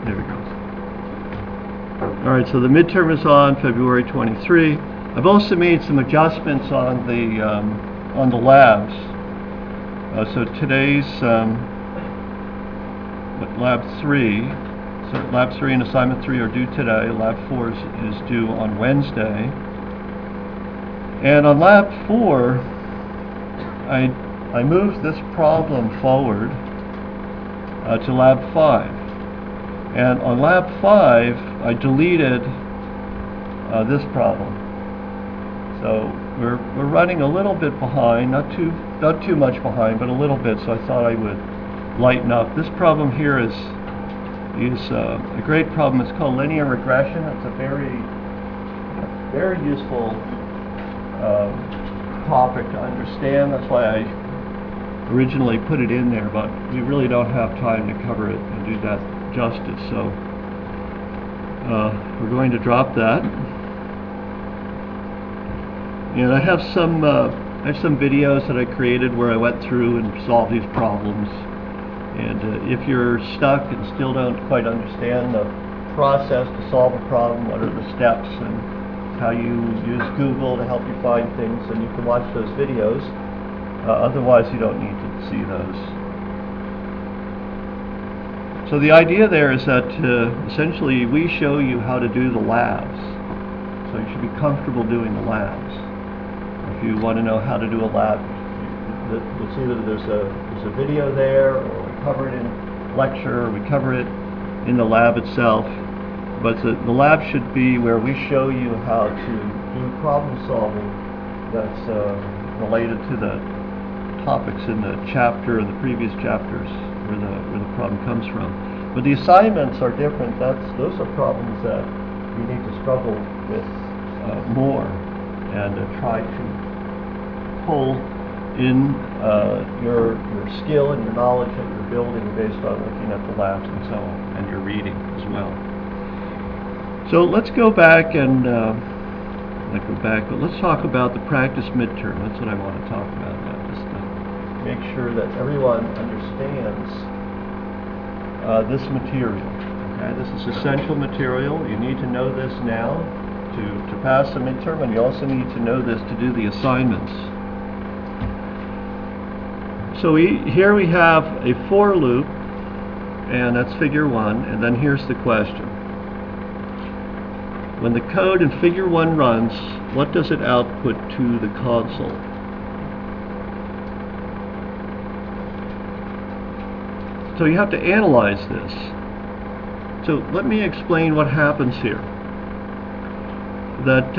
There we go. All right, so the midterm is on February 23. I've also made some adjustments on the labs. So today's Lab 3. So Lab 3 and Assignment 3 are due today. Lab 4 is due on Wednesday. And on Lab 4, I moved this problem forward to Lab 5. And on Lab 5, I deleted this problem. So we're running a little bit behind, not too much behind, but a little bit. So I thought I would lighten up. This problem here is a great problem. It's called linear regression. It's a very useful topic to understand. That's why I originally put it in there, but we really don't have time to cover it and do that justice. So we're going to drop that. And I have some videos that I created where I went through and solved these problems. And if you're stuck and still don't quite understand the process to solve a problem, what are the steps and how you use Google to help you find things, then you can watch those videos. Otherwise, you don't need to see those. So the idea there is that essentially we show you how to do the labs. So you should be comfortable doing the labs. If you want to know how to do a lab, you'll see that there's a video there, or we cover it in lecture, or we cover it in the lab itself. But the lab should be where we show you how to do problem solving that's related to the topics in the chapter and the previous chapters where the problem comes from. But the assignments are different. Those are problems that you need to struggle with more and try to pull in your skill and your knowledge that you're building based on looking at the labs and so on, and your reading as well. So let's go back and but let's talk about the practice midterm. That's what I want to talk about now, just to make sure that everyone understands this material. Okay, this is essential material. You need to know this now to pass the midterm, and you also need to know this to do the assignments. So here we have a for loop, and that's figure 1, and then here's the question. When the code in figure 1 runs, what does it output to the console? So you have to analyze this. So let me explain what happens here. That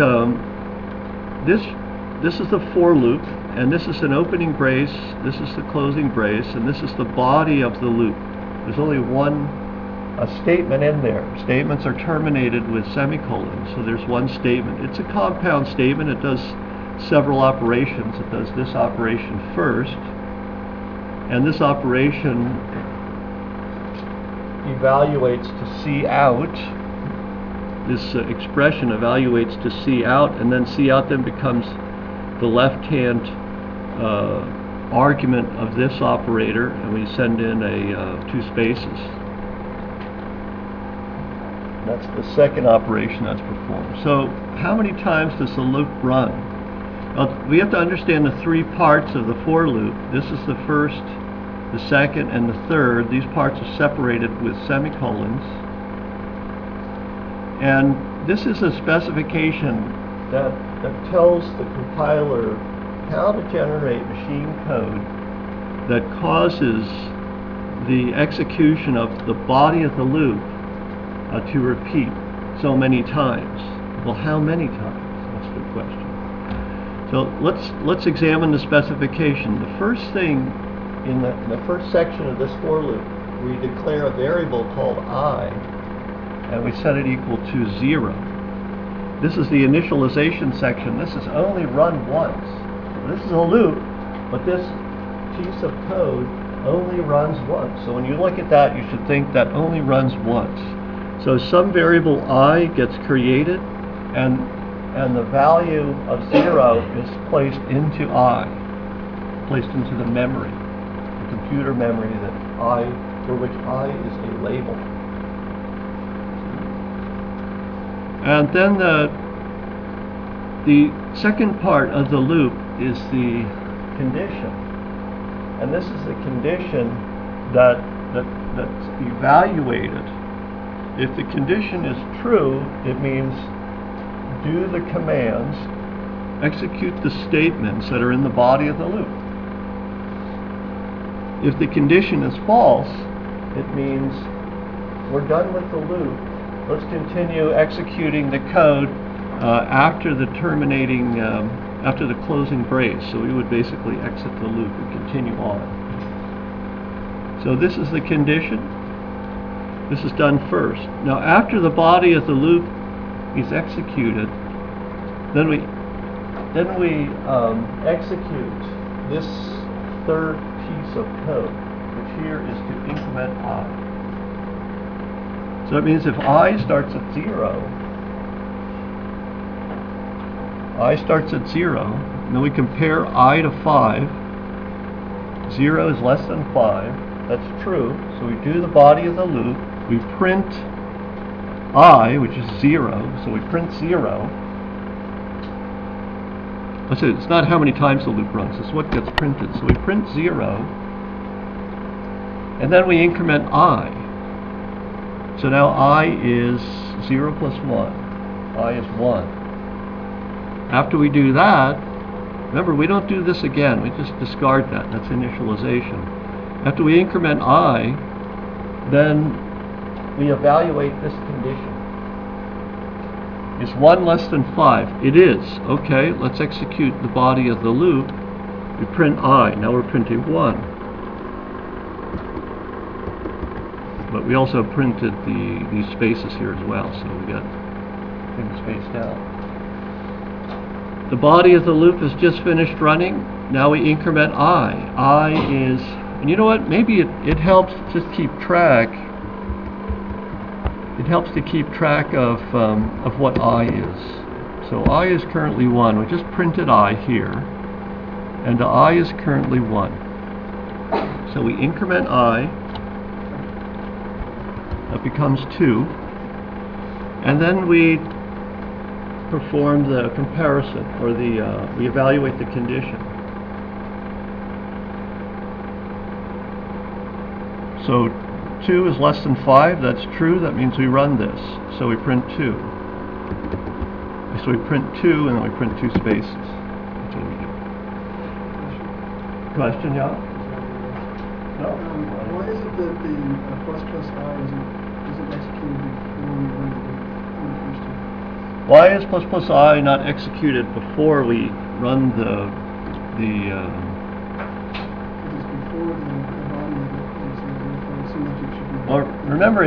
this is the for loop, and this is an opening brace, this is the closing brace, and this is the body of the loop. There's only one statement in there. Statements are terminated with semicolons, so there's one statement. It's a compound statement. It does several operations. It does this operation first, and this operation evaluates to C out. This expression evaluates to C out, and then C out then becomes the left-hand argument of this operator, and we send in two spaces. That's the second operation that's performed. So how many times does the loop run? Well, we have to understand the three parts of the for loop. This is the first, the second, and the third. These parts are separated with semicolons. And this is a specification that tells the compiler how to generate machine code that causes the execution of the body of the loop to repeat so many times. Well, how many times? That's the question. So let's examine the specification. The first thing in the first section of this for loop, we declare a variable called I, and we set it equal to 0. This is the initialization section. This is only run once. This is a loop, but this piece of code only runs once. So when you look at that, you should think that only runs once. So some variable I gets created, and the value of 0 is placed into I, placed into the memory, the computer memory that for which I is a label. And then the second part of the loop is the condition. And this is the condition that's evaluated. If the condition is true, it means do the commands, execute the statements that are in the body of the loop. If the condition is false, it means we're done with the loop. Let's continue executing the code after the terminating, after the closing brace. So we would basically exit the loop and continue on. So this is the condition. This is done first. Now after the body of the loop is executed, then we execute this third piece of code, which here is to increment I. So that means if I starts at 0, and then we compare I to 5. 0 is less than 5. That's true. So we do the body of the loop. We print I, which is 0. So we print 0. Let's say it's not how many times the loop runs. It's what gets printed. So we print 0. And then we increment I. So now I is 0 plus 1. I is 1. After we do that, remember we don't do this again. We just discard that. That's initialization. After we increment I, then we evaluate this condition. Is 1 less than 5? It is. Okay, let's execute the body of the loop. We print I. Now we're printing 1. But we also printed these spaces here as well, so we got things spaced out. The body of the loop has just finished running. Now we increment I. I is, and you know what? Maybe it helps to just keep track. It helps to keep track of what I is. So I is currently 1. We just printed I here, and I is currently 1. So we increment I. That becomes 2, and then we perform the comparison, or we evaluate the condition. So 2 is less than 5. That's true. That means we run this. So we print 2. So we print 2, and then we print 2 spaces. That's what we do. Question, yeah? No. Why is it that the plus plus I isn't executed before we run the first time? Why is plus plus I not executed before we run the Because before the body of it, so therefore it seems like it should be. Well, remember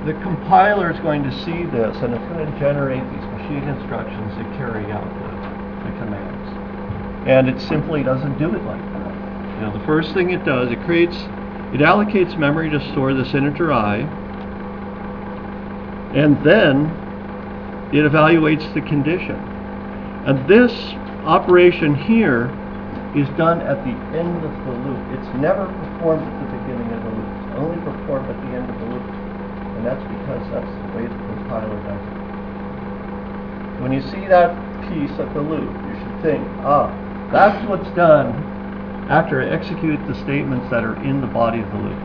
the compiler is going to see this, and it's going to generate these machine instructions that carry out the commands. And it simply doesn't do it like that. You know, the first thing it does, it allocates memory to store this integer I, and then it evaluates the condition. And this operation here is done at the end of the loop. It's never performed at the beginning of the loop. It's only performed at the end of the loop. And that's because that's the way the compiler does it. When you see that piece of the loop, you should think, that's what's done after I execute the statements that are in the body of the loop.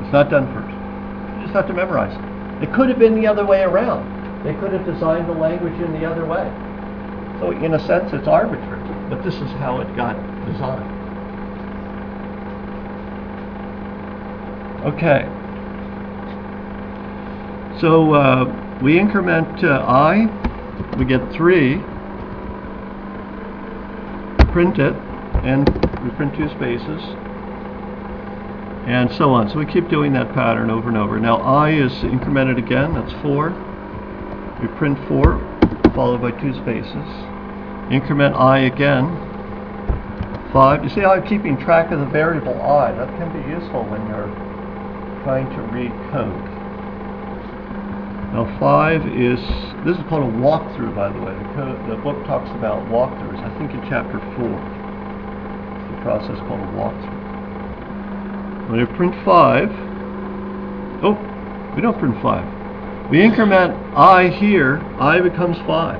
It's not done first. You just have to memorize it. It could have been the other way around. They could have designed the language in the other way. So in a sense, it's arbitrary, but this is how it got designed. Okay. So we increment I. We get 3. Print it, and we print 2 spaces, and so on. So we keep doing that pattern over and over. Now I is incremented again. That's 4. We print 4, followed by 2 spaces. Increment I again. 5. You see how I'm keeping track of the variable I? That can be useful when you're trying to read code. Now 5 is, this is called a walkthrough, by the way. The book talks about walkthroughs, I think in chapter 4. It's a process called a walkthrough. When you print 5, Oh, we don't print 5. We increment I here, I becomes 5.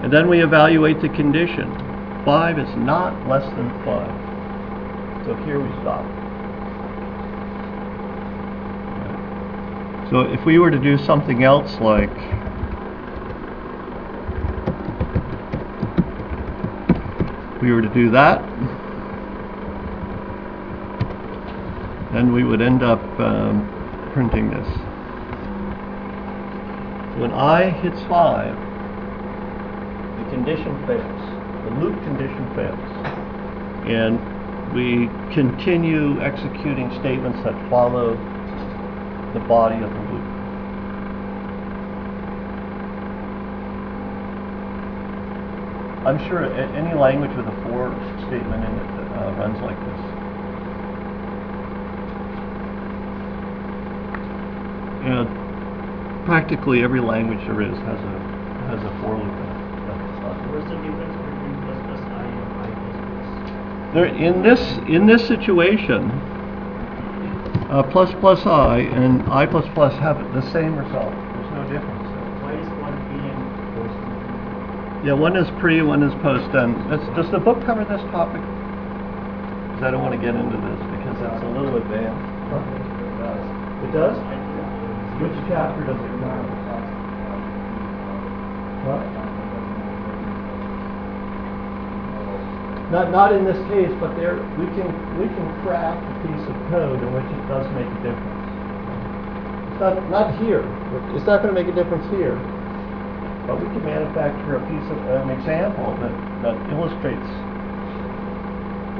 And then we evaluate the condition. 5 is not less than 5. So here we stop. So if we were to do something else like we were to do that, then we would end up printing this. When I hits 5, the condition fails. The loop condition fails. And we continue executing statements that follow the body of the loop. I'm sure any language with a for statement in it runs like this. And practically every language there is has a for loop in it. What's the difference between plus plus I and I plus plus? There, in this situation, plus plus I and I plus plus have the same result. There's no difference there. Why is one pre and post? Yeah, one is pre, one is post. And does the book cover this topic? Because I don't want to get into this because it's a little advanced. Huh? It does? Which chapter does it cover? What? Not in this case, but there we can craft a piece of code in which it does make a difference. It's not here. It's not going to make a difference here. But we can manufacture a piece of an example that illustrates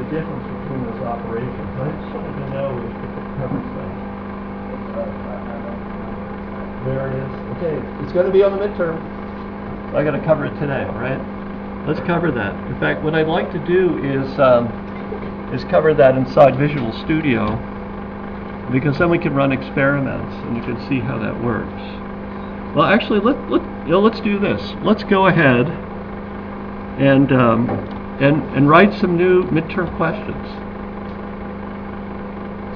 the difference between those operations. I just wanted to know if it covers that. There it is. Okay, it's going to be on the midterm. So I got to cover it today, all right? Let's cover that. In fact, what I'd like to do is cover that inside Visual Studio, because then we can run experiments and you can see how that works. Well, actually, let's do this. Let's go ahead and write some new midterm questions.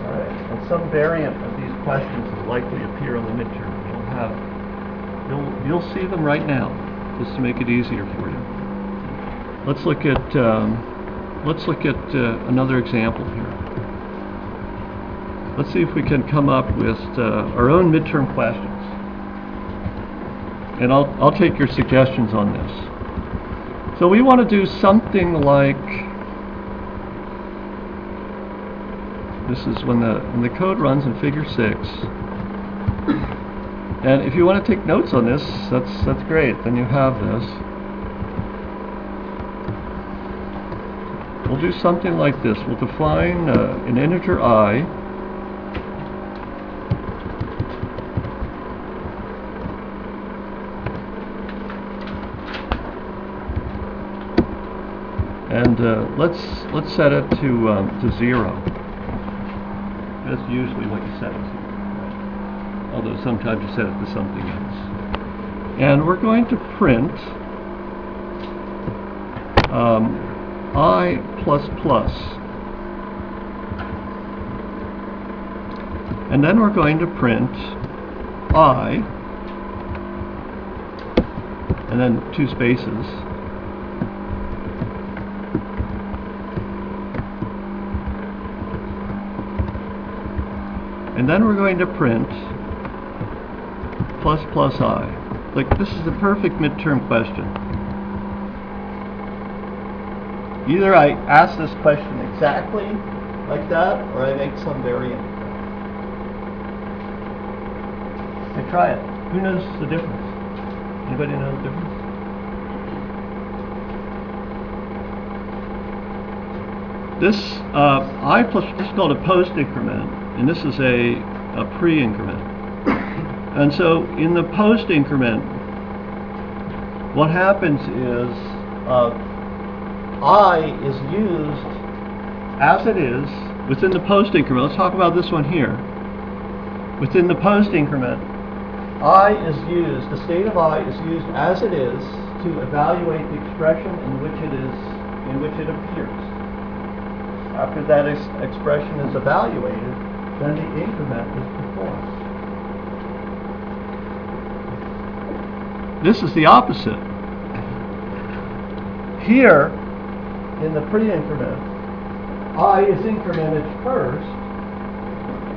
All right, and some variant of these questions will likely appear on the midterm. You'll see them right now, just to make it easier for you. Let's look at another example here. Let's see if we can come up with our own midterm questions. And I'll take your suggestions on this. So we want to do something like this is when the code runs in Figure 6. And if you want to take notes on this, that's great. Then you have this. We'll do something like this. We'll define an integer I, and let's set it to 0. That's usually what you set it to. Although sometimes you set it to something else. And we're going to print I plus plus. And then we're going to print I, and then 2 spaces. And then we're going to print plus plus I. Like, this is the perfect midterm question. Either I ask this question exactly like that, or I make some variant. Okay, try it. Who knows the difference? Anybody know the difference? This I plus, this is called a post increment, and this is a pre increment. And so in the post increment, what happens is I is used as it is within the post increment. Let's talk about this one here. Within the post increment, I is used, the state of I is used as it is to evaluate the expression in which it appears. After that expression is evaluated, then the increment is performed. This is the opposite. Here, in the pre-increment, I is incremented first,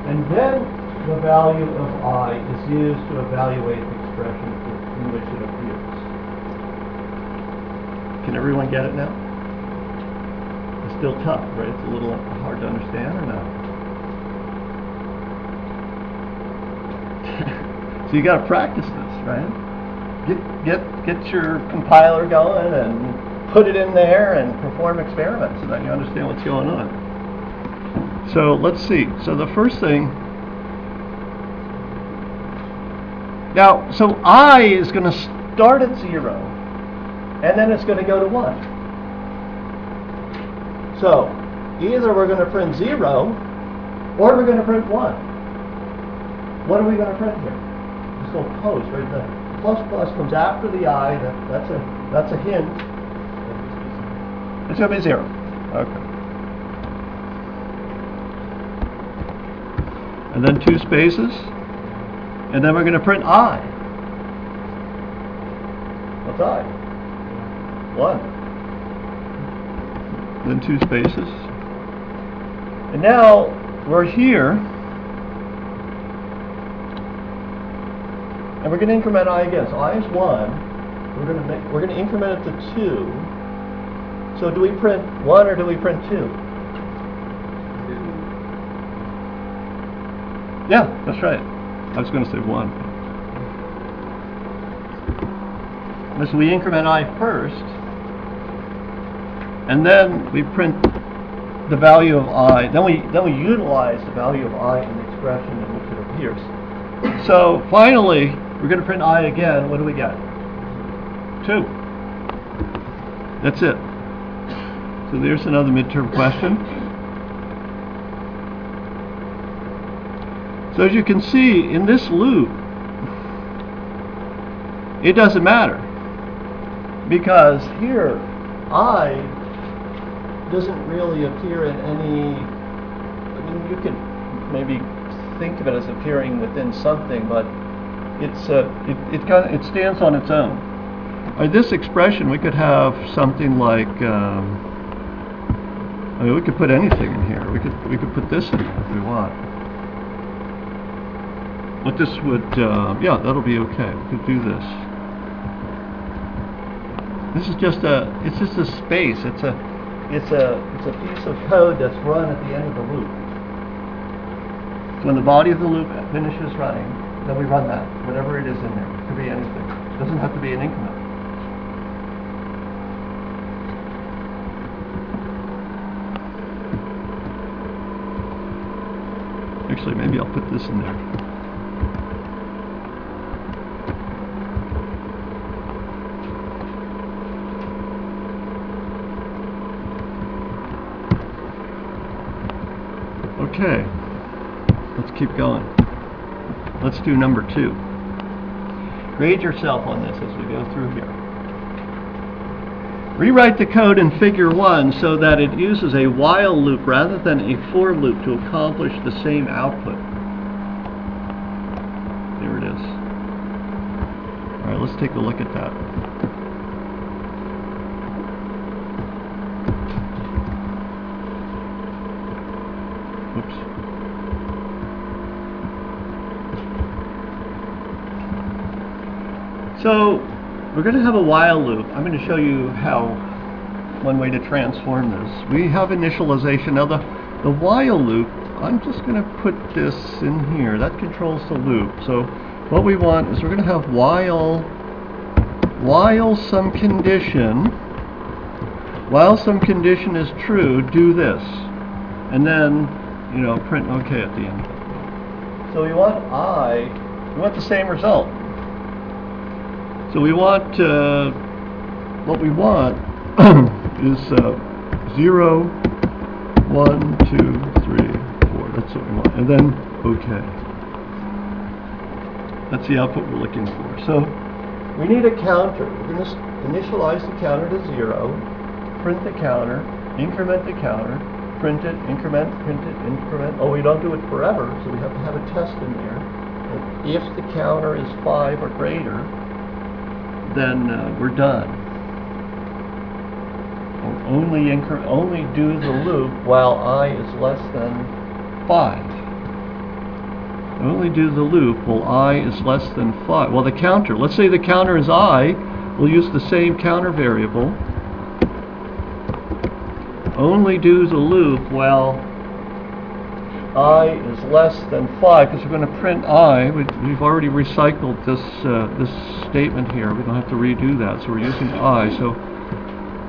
and then the value of I is used to evaluate the expression in which it appears. Can everyone get it now? It's still tough, right? It's a little hard to understand, or not? So you got to practice this, right? Get your compiler going and put it in there and perform experiments so that you understand what's going on. So let's see. So the first thing. Now, so I is going to start at 0, and then it's going to go to 1. So either we're going to print 0, or we're going to print 1. What are we going to print here? This little post right there. Plus plus comes after the I. That's a hint. It's going to be 0. Okay. And then 2 spaces. And then we're going to print I. What's I? 1. Then 2 spaces. And now we're here. And we're going to increment I again. So I is 1. We're going to increment it to 2. So do we print 1 or do we print 2? Yeah, that's right. I was going to say 1. So we increment I first, and then we print the value of I. Then we utilize the value of I in the expression in which it appears. So finally, we're going to print I again. What do we get? 2. That's it. So there's another midterm question. So as you can see, in this loop, it doesn't matter. Because here, I doesn't really appear in any, I mean, you could maybe think of it as appearing within something, but it stands on its own. This expression, we could have something like, I mean, we could put anything in here. We could put this in if we want. But this would, yeah, that'll be okay. We could do this. This is just it's just a space. It's a piece of code that's run at the end of the loop. So when the body of the loop finishes running, then we run that, whatever it is in there. It could be anything. It doesn't have to be an increment. Actually, maybe I'll put this in there. Okay, let's keep going. Let's do number 2. Grade yourself on this as we go through here. Rewrite the code in figure 1 so that it uses a while loop rather than a for loop to accomplish the same output. There it is. Alright, let's take a look at that. Oops. So we're going to have a while loop. I'm going to show you one way to transform this. We have initialization. Now the while loop, I'm just going to put this in here. That controls the loop. So what we want is we're going to have while some condition is true, do this. And then, you know, print OK at the end. So we want the same result. So we want, what we want is 0, 1, 2, 3, 4. That's what we want. And then OK. That's the output we're looking for. So we need a counter. We're going to initialize the counter to 0, print the counter, increment the counter, print it, increment, print it, increment. Oh, we don't do it forever, so we have to have a test in there. And if the counter is 5 or greater, then we're done. And only do the loop while I is less than 5. Only do the loop while I is less than 5. Well, the counter, let's say the counter is I, we'll use the same counter variable. Only do the loop while I is less than 5, because we're going to print I. We've already recycled this statement here. We don't have to redo that, so we're using I. So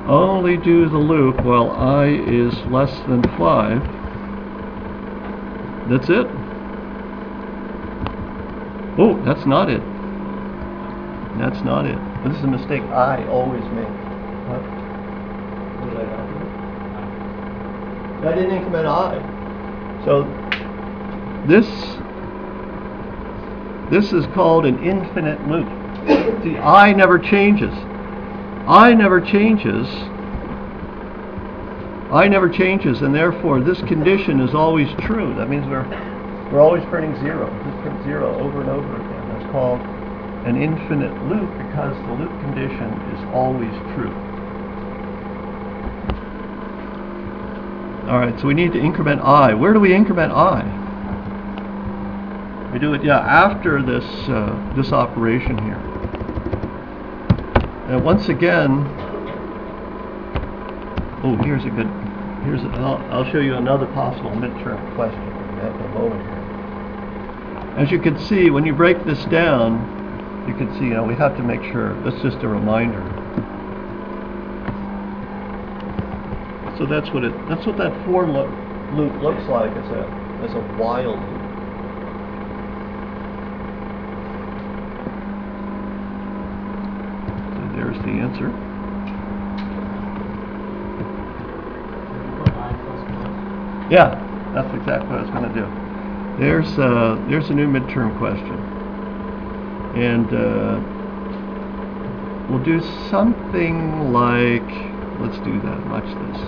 only do the loop while I is less than 5. That's it. Oh, that's not it. That's not it. This is a mistake I always make. What? What did I not do? I didn't increment I. So this is called an infinite loop. See, I never changes. I never changes. I never changes, and therefore this condition is always true. That means we're always printing 0. Just print 0 over and over again. That's called an infinite loop because the loop condition is always true. All right, so we need to increment I. Where do we increment I? We do it, after this this operation here. And once again, I'll show you another possible midterm question in a moment here. As you can see, when you break this down, you can see, we have to make sure, that's just a reminder. So that's what that for loop looks like as a while loop. So there's the answer. Yeah, that's exactly what I was going to do. There's a new midterm question, and we'll do something like, let's do that. Watch this.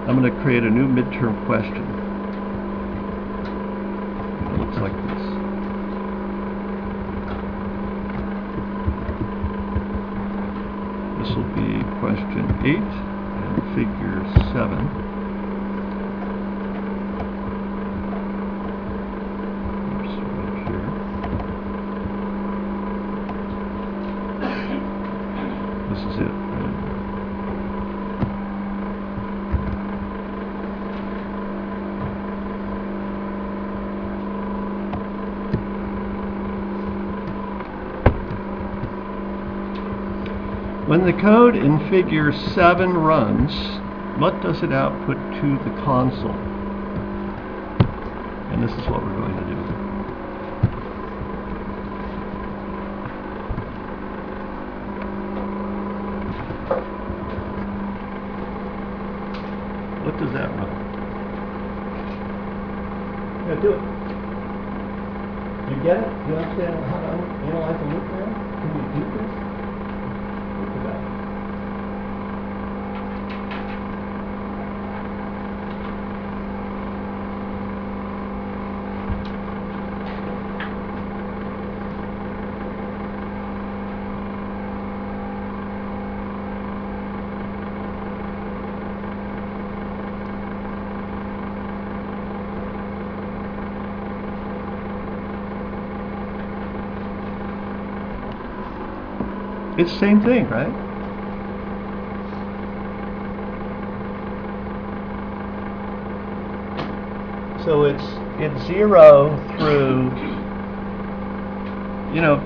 I'm going to create a new midterm question. It looks like this. This will be question 8 and figure 7. Oops, right here. This is it. When the code in figure 7 runs, what does it output to the console? And this is what we're going to do. What does that run? Yeah, do it. You get it? You understand how to analyze a loop now? Can you do this? It's the same thing, right? So it's 0 through,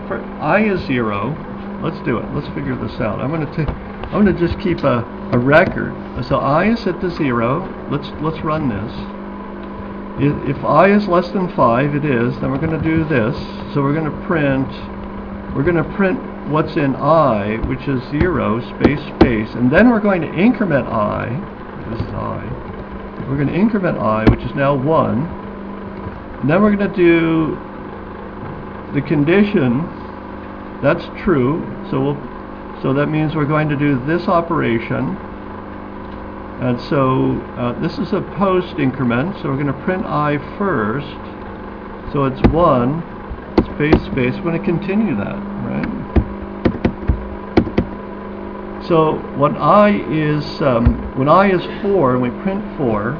for I is 0. Let's do it. Let's figure this out. I'm going to just keep a record. So I is set to 0. Let's run this. If I is less than 5, it is. Then we're going to do this. So we're going to print what's in I, which is 0, space, space, and then we're going to increment I. This is I. We're going to increment I, which is now 1. And then we're going to do the condition. That's true. So So that means we're going to do this operation. And so this is a post increment, so we're going to print I first. So it's 1, space, space. We're going to continue that, right? So when I is 4, and we print 4,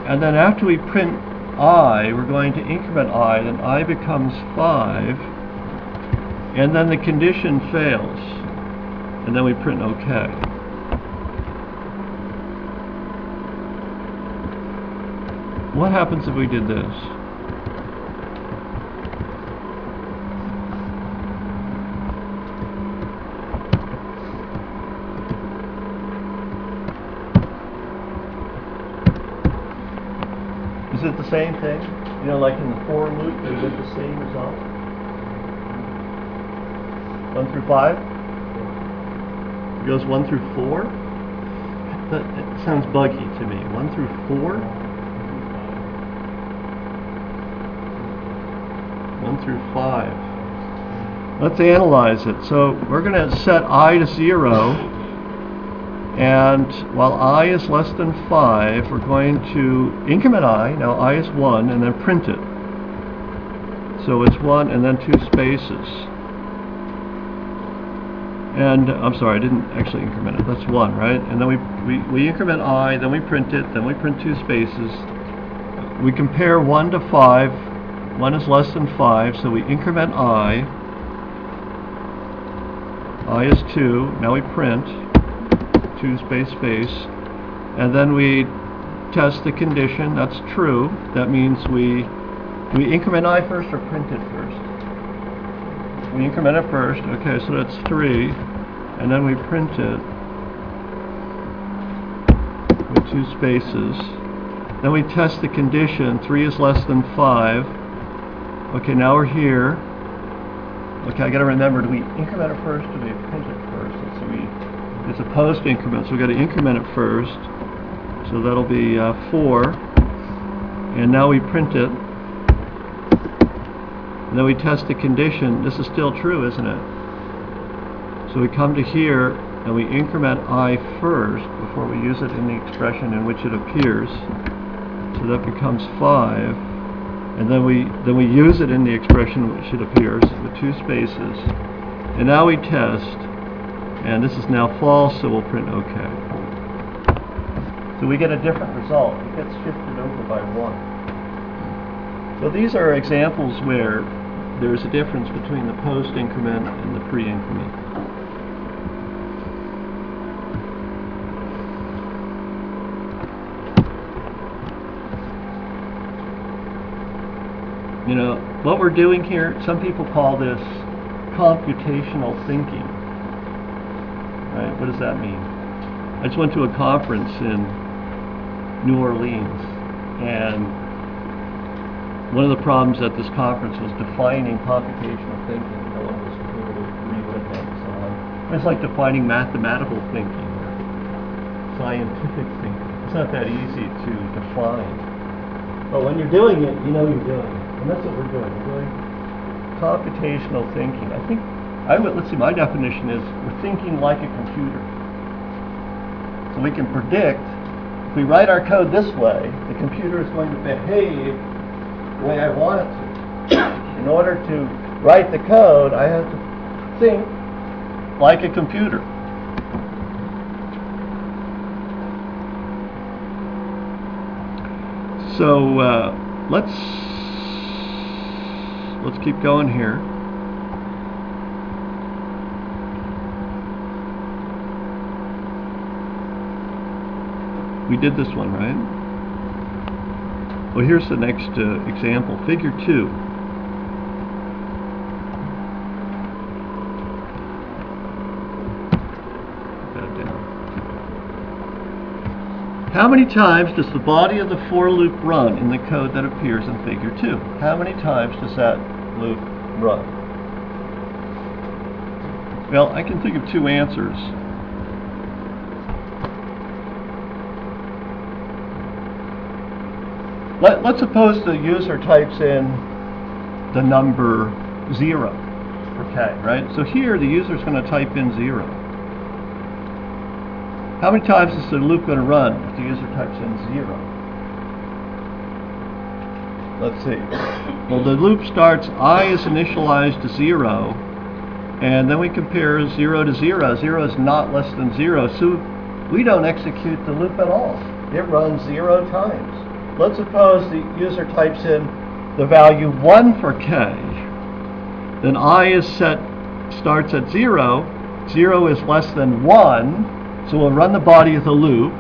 and then after we print I, we're going to increment I, then I becomes 5, and then the condition fails, and then we print OK. What happens if we did this? Is it the same thing? You know, like in the for loop, we get the same result? 1 through 5? It goes 1 through 4? That sounds buggy to me. 1 through 4? 1 through 5. Let's analyze it. So we're going to set I to 0, and while I is less than 5, we're going to increment I. Now I is 1, and then print it. So it's 1 and then 2 spaces. And I'm sorry, I didn't actually increment it. That's 1, right? And then we increment I, then we print it, then we print 2 spaces. We compare 1 to 5. 1 is less than 5, so we increment I. I is 2. Now we print 2 space space, and then we test the condition. That's true. That means we increment I first or print it first. We increment it first. Okay, so that's 3, and then we print it with 2 spaces. Then we test the condition. 3 is less than 5. Okay, now we're here. Okay, I got to remember, do we increment it first or do we print it first? So it's a post increment, so we got to increment it first. So that'll be 4. And now we print it. And then we test the condition. This is still true, isn't it? So we come to here and we increment I first before we use it in the expression in which it appears. So that becomes 5. And then we use it in the expression in which it appears with 2 spaces. And now we test, and this is now false, so we'll print OK. So we get a different result. It gets shifted over by 1. So these are examples where there's a difference between the post increment and the pre-increment. You know, what we're doing here, some people call this computational thinking. Right? What does that mean? I just went to a conference in New Orleans, and one of the problems at this conference was defining computational thinking. No one was really agree with it and so on. It's like defining mathematical thinking or scientific thinking. It's not that easy to define. But when you're doing it, you know you're doing it. And that's what we're doing. We're doing computational thinking. Let's see, my definition is we're thinking like a computer. So we can predict, if we write our code this way, the computer is going to behave the way I want it to. In order to write the code, I have to think like a computer. So let's keep going here. We did this one, right? Well, here's the next example, figure 2. Put that down. How many times does the body of the for loop run in the code that appears in figure 2? How many times does that loop run? Well, I can think of 2 answers. Let's suppose the user types in the number 0. for k, right? So here the user is going to type in 0. How many times is the loop going to run if the user types in 0? Let's see. Well, the loop starts, I is initialized to 0, and then we compare 0 to 0. 0 is not less than 0, so we don't execute the loop at all. It runs 0 times. Let's suppose the user types in the value 1 for k. Then I is starts at 0. 0 is less than 1, so we'll run the body of the loop.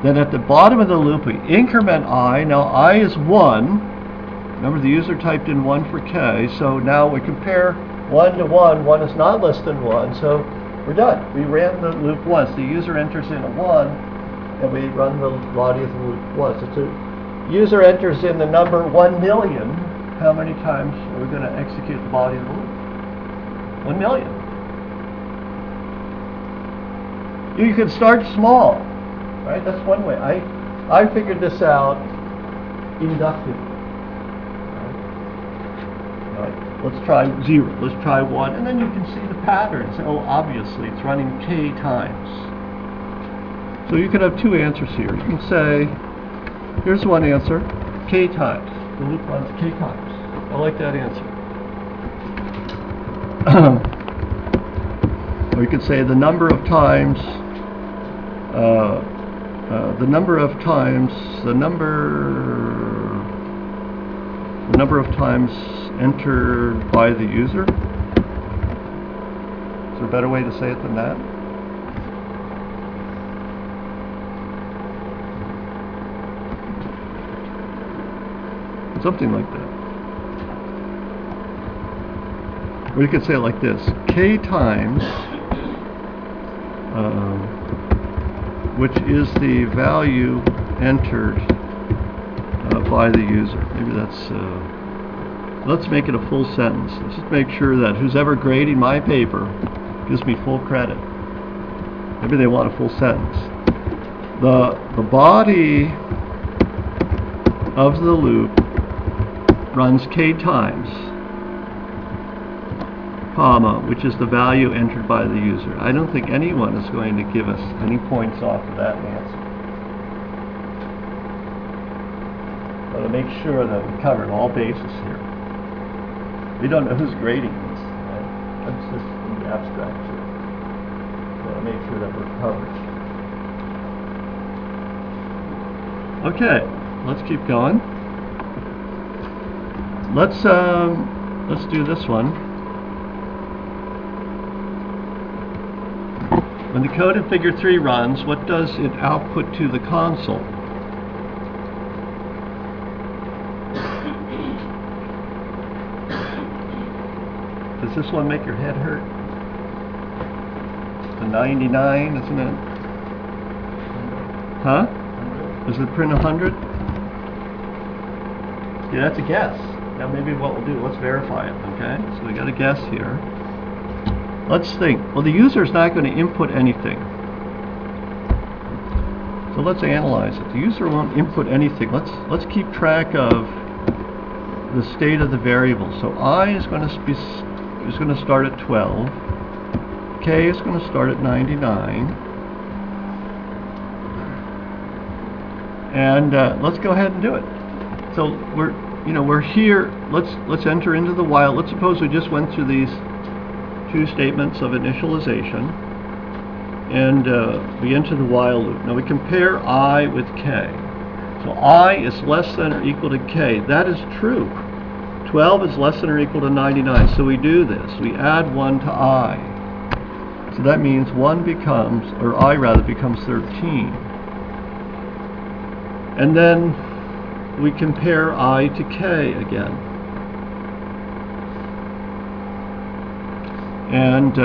Then at the bottom of the loop, we increment I. Now I is 1. Remember, the user typed in 1 for k, so now we compare 1 to 1. 1 is not less than 1, so we're done. We ran the loop once. The user enters in a 1, and we run the body of the loop once. If the user enters in the number 1,000,000, how many times are we going to execute the body of the loop? 1,000,000. You can start small, right? That's one way. I figured this out inductively. Right? Let's try 0. Let's try 1, and then you can see the pattern. So, oh, obviously, it's running k times. So you could have two answers here. You can say, here's one answer, k times. The loop runs k times. I like that answer. Or you could say the number of times entered by the user. Is there a better way to say it than that? Something like that. Or you could say it like this: k times, which is the value entered by the user. Maybe that's, let's make it a full sentence. Let's just make sure that who's ever grading my paper gives me full credit. Maybe they want a full sentence. The body of the loop runs k times, comma, which is the value entered by the user. I don't think anyone is going to give us any points off of that answer. But to make sure that we covered all bases here. We don't know who's grading this, right? That's just in the abstract here. So to make sure that we're covered. Okay, let's keep going. Let's do this one. When the code in figure 3 runs, what does it output to the console? Does this one make your head hurt? The 99, isn't it? Huh? Does it print 100? Yeah, that's a guess. Now maybe what we'll do, let's verify it, okay? So we got a guess here. Let's think. Well, the user is not going to input anything. So let's analyze it. The user won't input anything. Let's keep track of the state of the variable. So I is going to start at 12. K is going to start at 99. And let's go ahead and do it. So we're here. Let's enter into the while. Let's suppose we just went through these two statements of initialization, and we enter the while loop. Now we compare I with k. So I is less than or equal to k. That is true. 12 is less than or equal to 99. So we do this. We add 1 to I. So that means 1 becomes, or I rather, becomes 13. And then we compare I to k again. And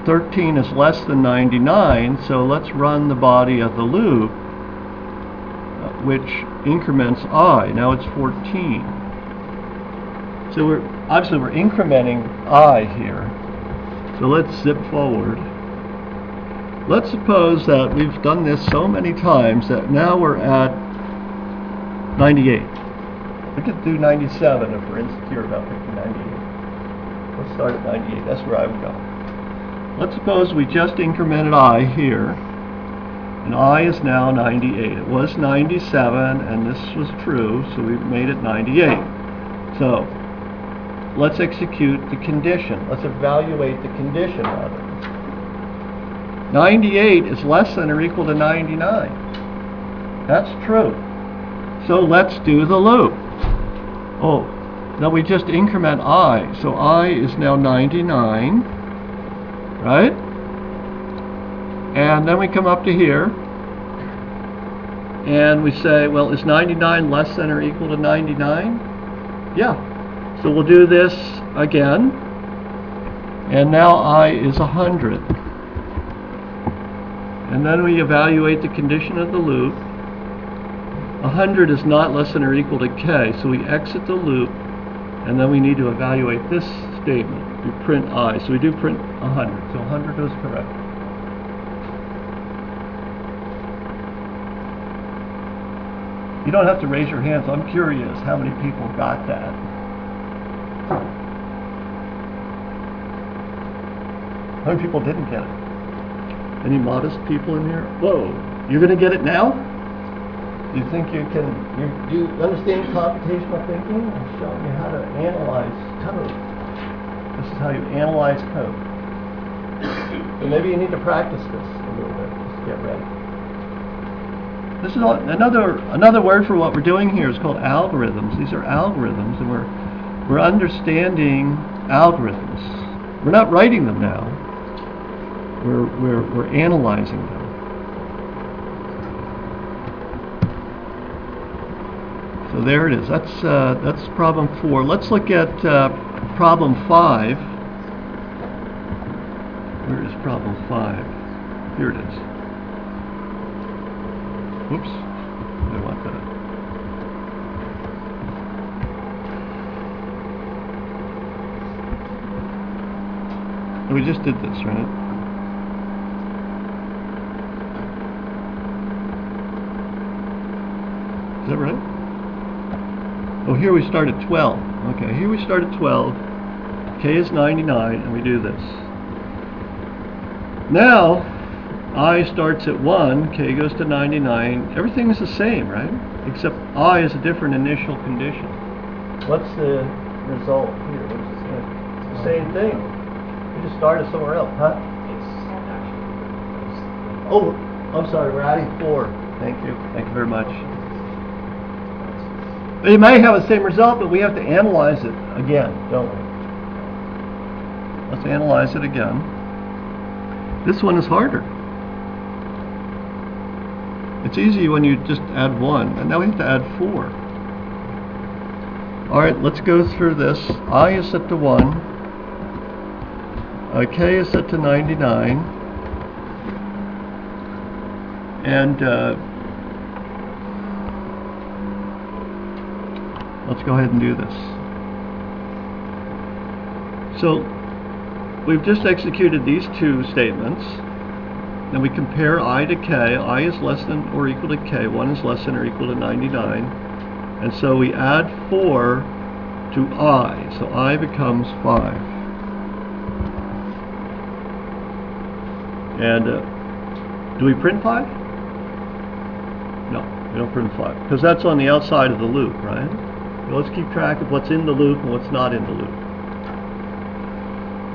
13 is less than 99, so let's run the body of the loop, which increments I. Now it's 14. So we're incrementing I here. So let's zip forward. Let's suppose that we've done this so many times that now we're at 98. We could do 97 if we're insecure about picking 98. let's start at 98. That's where I would go. Let's suppose we just incremented I here, and I is now 98. It was 97, and this was true, so we made it 98. So let's execute the condition. Let's evaluate the condition rather. 98 is less than or equal to 99. That's true. So let's do the loop. Oh, now we just increment I. So I is now 99, right? And then we come up to here, and we say, well, is 99 less than or equal to 99? Yeah. So we'll do this again, and now I is 100. And then we evaluate the condition of the loop. 100 is not less than or equal to k, so we exit the loop, and then we need to evaluate this statement. We print I, so we do print 100, so 100 is correct. You don't have to raise your hands. I'm curious how many people got that. How many people didn't get it? Any modest people in here? Whoa, you're going to get it now? You think you can, do you understand computational thinking? I'm showing you how to analyze code. This is how you analyze code. So maybe you need to practice this a little bit, just to get ready. This is another word for what we're doing here is called algorithms. These are algorithms, and we're understanding algorithms. We're not writing them now. We're analyzing them. So there it is. That's problem 4. Let's look at problem 5. Where is problem 5? Here it is. Oops, I want that. And we just did this, right? Is that right? Oh, here we start at 12. Okay, here we start at 12. K is 99, and we do this. Now, I starts at 1, K goes to 99. Everything is the same, right? Except I is a different initial condition. What's the result here? What's the same thing. We just started somewhere else, huh? Oh, I'm sorry, we're adding 4. Thank you. Thank you very much. It may have the same result, but we have to analyze it again, don't we? Let's analyze it again. This one is harder. It's easy when you just add 1, and now we have to add 4. Alright, let's go through this. I is set to 1. K is set to 99. And let's go ahead and do this. So we've just executed these 2 statements. Then we compare I to K. I is less than or equal to K. 1 is less than or equal to 99. And so we add 4 to I. So I becomes 5. And do we print 5? No, we don't print 5. Because that's on the outside of the loop, right? So let's keep track of what's in the loop and what's not in the loop.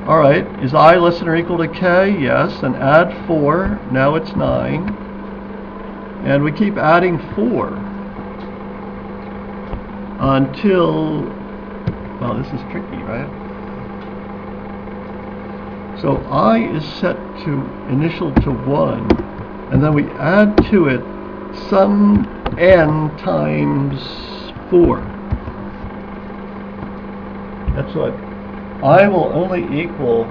Alright, is I less than or equal to K? Yes, and add 4, now it's 9. And we keep adding 4 until, well, this is tricky, right? So I is set to initial to 1, and then we add to it some n times 4. That's what I will only equal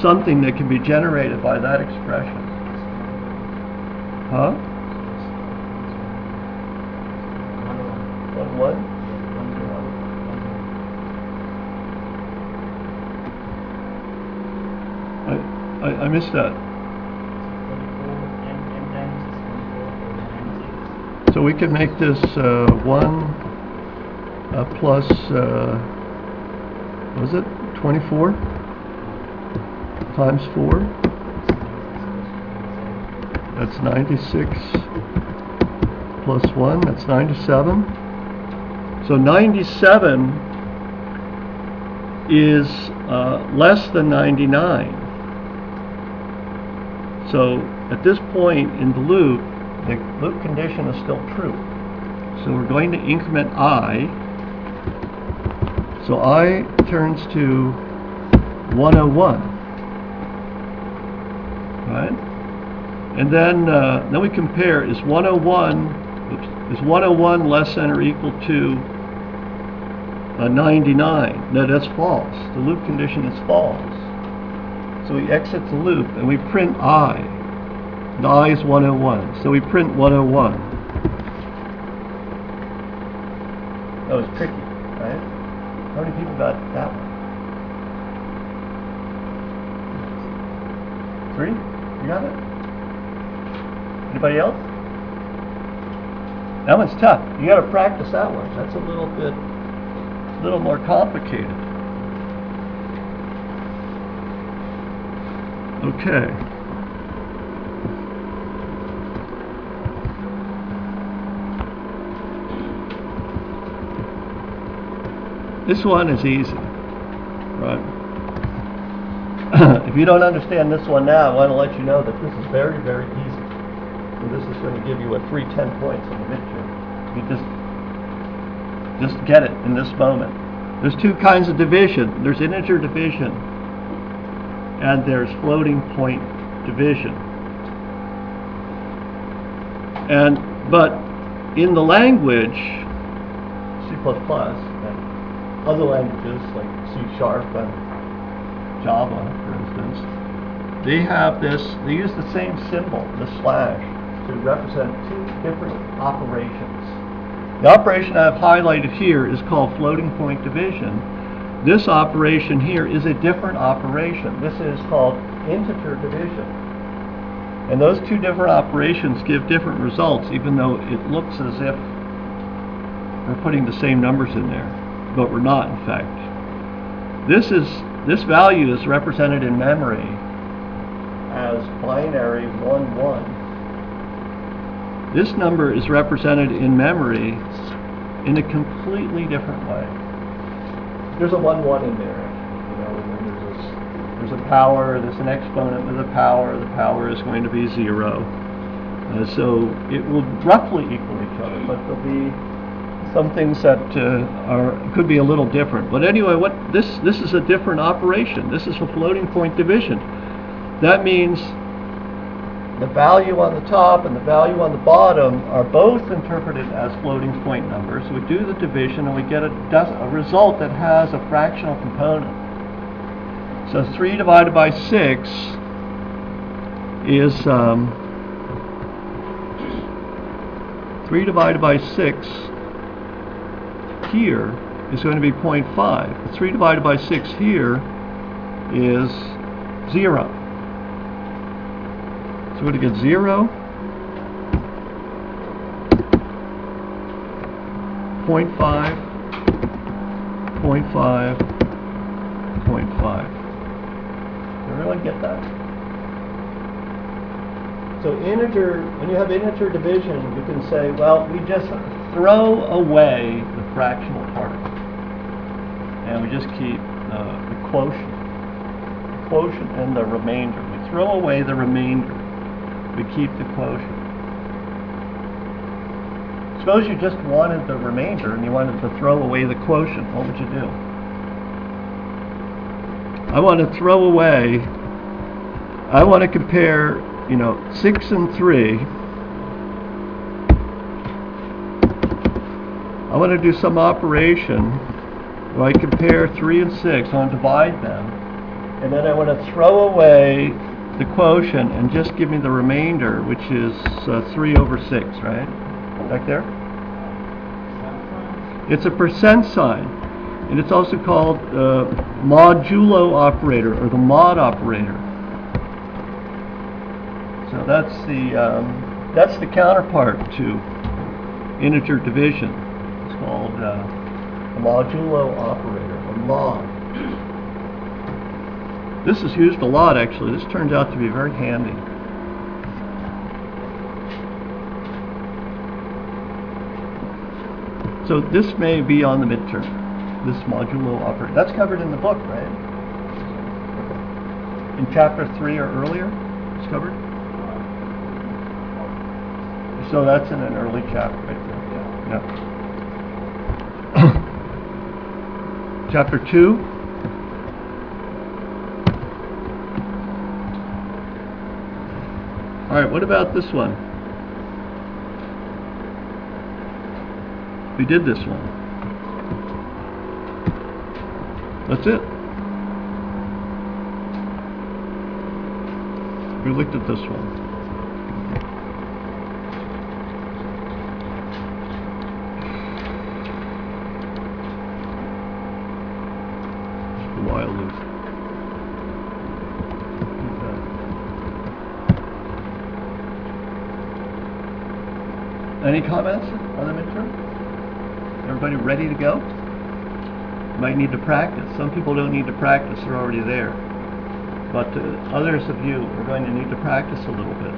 something that can be generated by that expression. Huh? 1, 1? I missed that. So we can make this 1 plus, what was it, 24 times 4? That's 96 plus 1, that's 97. So 97 is less than 99. So at this point in the loop condition is still true. So we're going to increment I. So I turns to 101, right? And then we compare, is 101 less than or equal to 99? No, that's false. The loop condition is false. So we exit the loop and we print I. And I is 101. So we print 101. That was tricky, right? How many people got that one? 3? You got it? Anybody else? That one's tough. You got to practice that one. That's a little more complicated. Okay. This one is easy, right? If you don't understand this one now, I want to let you know that this is very, very easy. And this is going to give you a free 10 points on the midterm. You just get it in this moment. There's two kinds of division. There's integer division and there's floating point division. But in the language, C++ and other languages like C# and Java, for instance, they use the same symbol, the slash, to represent two different operations. The operation I've highlighted here is called floating point division. This operation here is a different operation. This is called integer division. And those two different operations give different results, even though it looks as if we're putting the same numbers in there, but we're not, in fact. This value is represented in memory as binary 1, 1. This number is represented in memory in a completely different way. There's a 1, 1 in there, you know, and then there's a power, there's an exponent with a power. The power is going to be 0. So it will roughly equal each other, but there'll be some things that could be a little different. But anyway, this is a different operation. This is a floating point division. That means the value on the top and the value on the bottom are both interpreted as floating point numbers. We do the division and we get a result that has a fractional component. So 3 divided by 6 is 3 divided by 6 here is going to be 0.5. 3 divided by 6 here is 0. So we're going to get 0, 0.5, 0.5, 0.5. You really get that? So when you have integer division, you can say, well, we just throw away the fractional part, and we just keep the quotient and the remainder. We throw away the remainder. We keep the quotient. Suppose you just wanted the remainder and you wanted to throw away the quotient. What would you do? I want to throw away, I want to compare, 6 and 3. I want to do some operation where I compare 3 and 6. I want to divide them. And then I want to throw away the quotient and just give me the remainder, which is 3 over 6, right? Back there? It's a percent sign. And it's also called modulo operator, or the mod operator. So that's the counterpart to integer division. It's called a modulo operator, a mod. This is used a lot, actually. This turns out to be very handy. So this may be on the midterm, this modulo operator. That's covered in the book, right? In chapter 3 or earlier, it's covered? So that's in an early chapter right there. Yeah. Chapter 2. All right, what about this one? We did this one. That's it. We looked at this one. While loop. Any comments on the midterm? Everybody ready to go? Might need to practice. Some people don't need to practice, they're already there. But others of you are going to need to practice a little bit.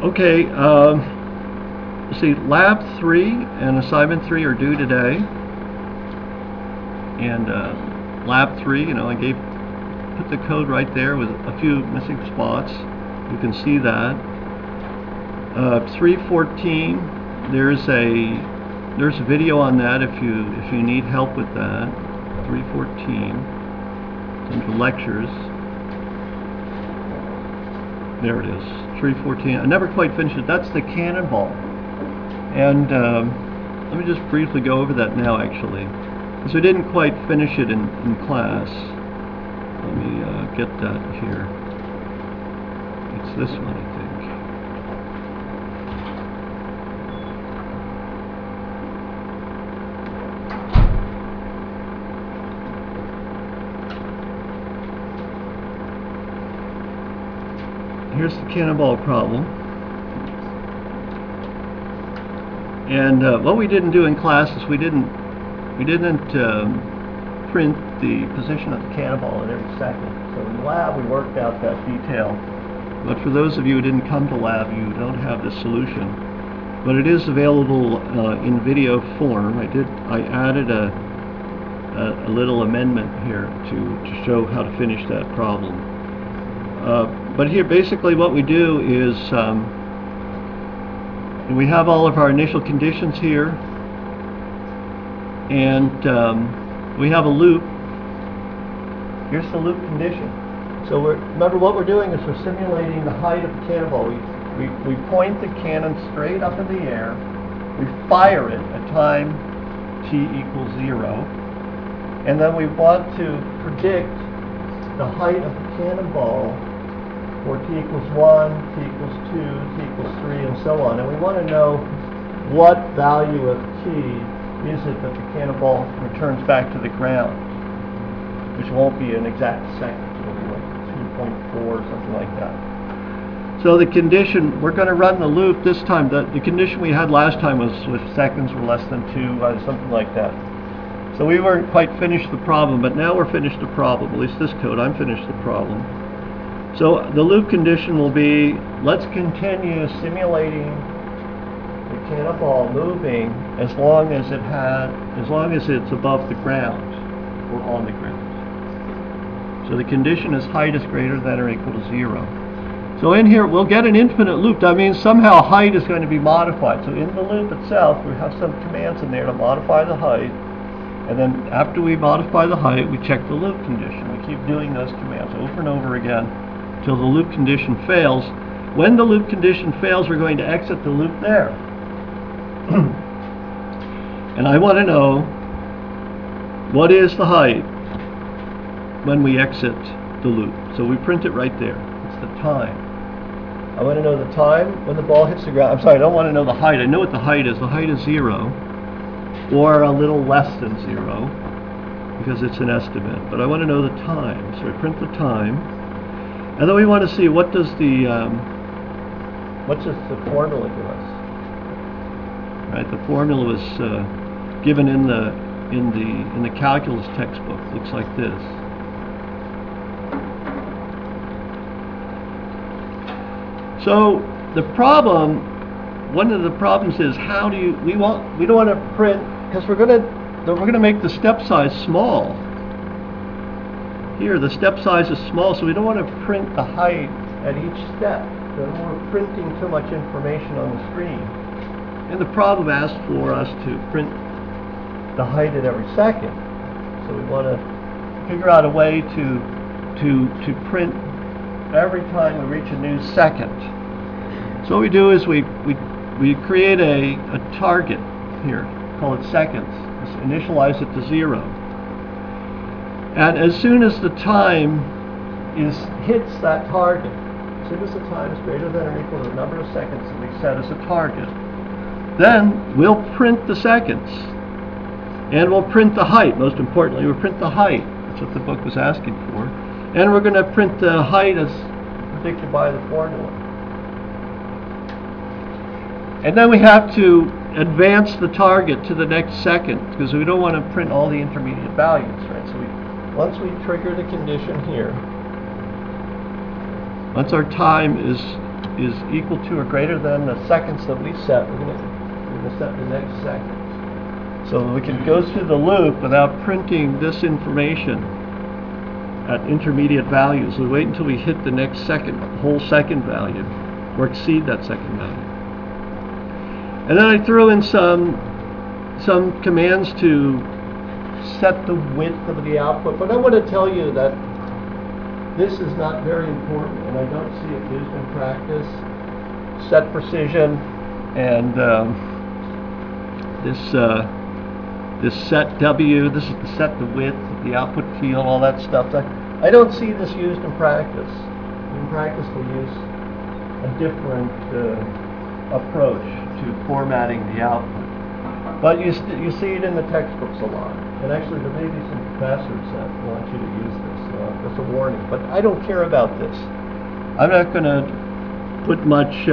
Okay, see, Lab 3 and Assignment 3 are due today. And Lab 3, you know, I put the code right there with a few missing spots. You can see that. 314, there's a video on that if you need help with that. 314, under lectures. There it is, 314. I never quite finished it. That's the cannonball. And let me just briefly go over that now, actually, because we didn't quite finish it in class. Let me get that here. It's this one, I think. Here's the cannonball problem. And what we didn't do in class is we didn't print the position of the cannonball at every second. So in lab we worked out that detail. But for those of you who didn't come to lab, you don't have this solution. But it is available in video form. I added a little amendment here to show how to finish that problem. But here, basically, what we do is we have all of our initial conditions here, and we have a loop. Here's the loop condition. So remember, what we're doing is we're simulating the height of the cannonball. We point the cannon straight up in the air. We fire it at time t equals 0, and then we want to predict the height of the cannonball for t equals 1, t equals 2, t equals 3, and so on. And we want to know what value of t is it that the cannonball returns back to the ground, which won't be an exact second. It'll be like 2.4 or something like that. So the condition, we're going to run the loop this time. The condition we had last time was if seconds were less than 2, something like that. So we weren't quite finished the problem, but now we're finished the problem. At least this code, I'm finished the problem. So the loop condition will be, let's continue simulating the cannonball moving as long as it's above the ground or on the ground. So the condition is height is greater than or equal to 0. So in here we'll get an infinite loop. That means somehow height is going to be modified. So in the loop itself we have some commands in there to modify the height. And then after we modify the height, we check the loop condition. We keep doing those commands over and over again until the loop condition fails. When the loop condition fails, we're going to exit the loop there. And I want to know what is the height when we exit the loop. So we print it right there. It's the time. I want to know the time when the ball hits the ground. I'm sorry, I don't want to know the height. I know what the height is. The height is 0. Or a little less than 0, because it's an estimate. But I want to know the time. So I print the time. And then we want to see what does the formula give us? Right, the formula was given in the calculus textbook. Looks like this. So the problem, one of the problems is how do we don't want to print, because we're gonna make the step size small. Here the step size is small, so we don't want to print the height at each step. Then we're printing too much information on the screen. And the problem asks for us to print the height at every second. So we want to figure out a way to print every time we reach a new second. So what we do is we create a target here, call it seconds. Let's initialize it to 0. And as soon as the time hits that target, as soon as the time is greater than or equal to the number of seconds that we set as a target, then we'll print the seconds. And we'll print the height. Most importantly, we'll print the height. That's what the book was asking for. And we're going to print the height as predicted by the formula. And then we have to advance the target to the next second, because we don't want to print all the intermediate values, right? So once we trigger the condition here, once our time is equal to or greater than the seconds that we set, we're going to set the next second. So we can go through the loop without printing this information at intermediate values. We wait until we hit the next whole second value, or exceed that second value. And then I threw in some commands to set the width of the output. But I want to tell you that this is not very important, and I don't see it used in practice. Set precision and this set W, this is to set the width, the output field, all that stuff. I don't see this used in practice. In practice, we use a different approach to formatting the output. But you see it in the textbooks a lot. And actually, there may be some professors that want you to use this. That's a warning. But I don't care about this. I'm not going to put much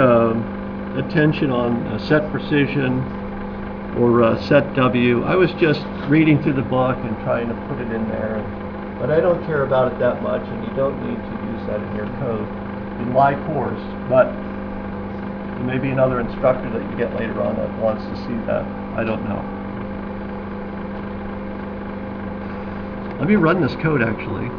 attention on set precision or set W. I was just reading through the book and trying to put it in there. But I don't care about it that much, and you don't need to use that in your code in my course. But there may be another instructor that you get later on that wants to see that. I don't know. Let me run this code actually.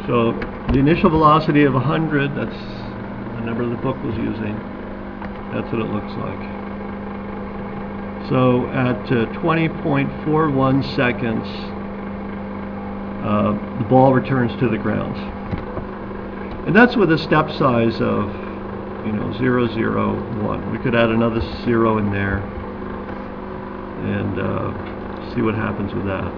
So the initial velocity of 100, that's the number the book was using. That's what it looks like. So at 20.41 seconds, the ball returns to the ground. And that's with a step size of, 0, 0, 1. We could add another 0 in there and see what happens with that.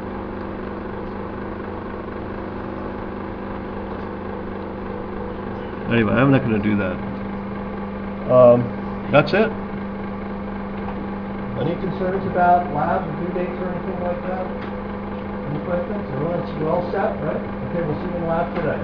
Anyway, I'm not going to do that. That's it. Any concerns about labs or due dates or anything like that? Any questions? We're all set, right? Okay, we'll see you in lab today.